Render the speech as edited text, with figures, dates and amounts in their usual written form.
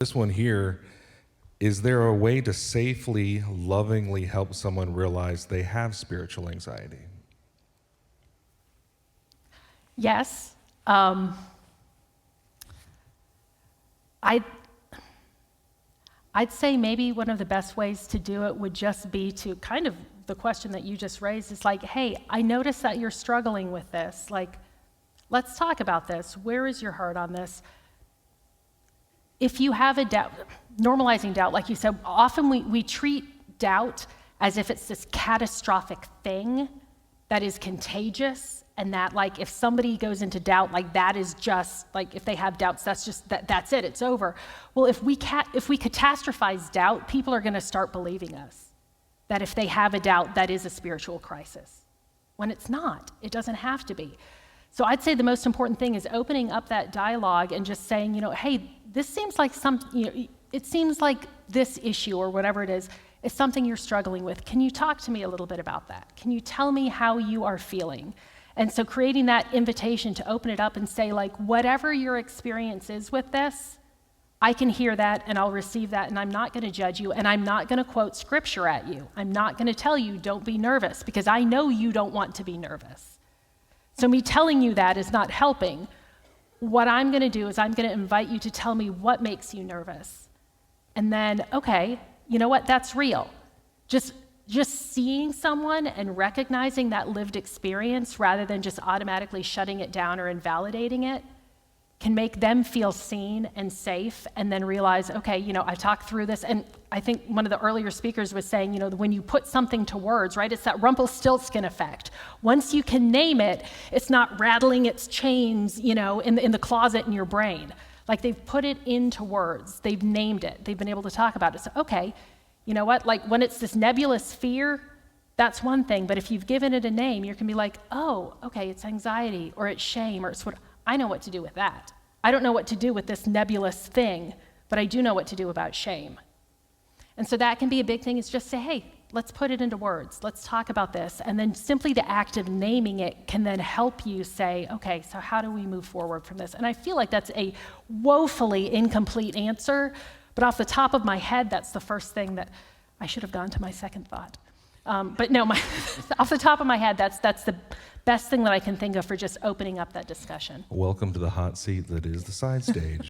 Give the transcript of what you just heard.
This one here, is there a way to safely, lovingly help someone realize they have spiritual anxiety? Yes. I'd say maybe one of the best ways to do it would just be to kind of the question that you just raised is like, hey, I notice that you're struggling with this. Like, let's talk about this. Where is your heart on this? If you have a doubt, normalizing doubt, like you said, often we treat doubt as if it's this catastrophic thing that is contagious, and that like if somebody goes into doubt, like that is just like if they have doubts, that's just that's it, it's over. Well, if we catastrophize doubt, people are going to start believing us that if they have a doubt, that is a spiritual crisis, when it's not. It doesn't have to be. So I'd say the most important thing is opening up that dialogue and just saying, hey, this seems like it seems like this issue or whatever it is something you're struggling with. Can you talk to me a little bit about that? Can you tell me how you are feeling? And so creating that invitation to open it up and say, like, whatever your experience is with this, I can hear that and I'll receive that, and I'm not going to judge you, and I'm not going to quote scripture at you. I'm not going to tell you don't be nervous, because I know you don't want to be nervous. So me telling you that is not helping. What I'm going to do is I'm going to invite you to tell me what makes you nervous. And then, okay, you know what? That's real. Just seeing someone and recognizing that lived experience rather than just automatically shutting it down or invalidating it can make them feel seen and safe, and then realize, okay, I talked through this. And I think one of the earlier speakers was saying, when you put something to words, right, it's that Rumpelstiltskin effect. Once you can name it, it's not rattling its chains, in the closet in your brain. Like, they've put it into words, they've named it, they've been able to talk about it. So, okay, you know what, like when it's this nebulous fear, that's one thing, but if you've given it a name, you can be like, oh, okay, it's anxiety, or it's shame, or it's what. I know what to do with that. I don't know what to do with this nebulous thing, but I do know what to do about shame. And so that can be a big thing, is just say, hey, let's put it into words. Let's talk about this. And then simply the act of naming it can then help you say, okay, so how do we move forward from this? And I feel like that's a woefully incomplete answer, but off the top of my head, that's the first thing that I should have gone to my second thought. But no, off the top of my head, that's the best thing that I can think of for just opening up that discussion. Welcome to the hot seat that is the side stage.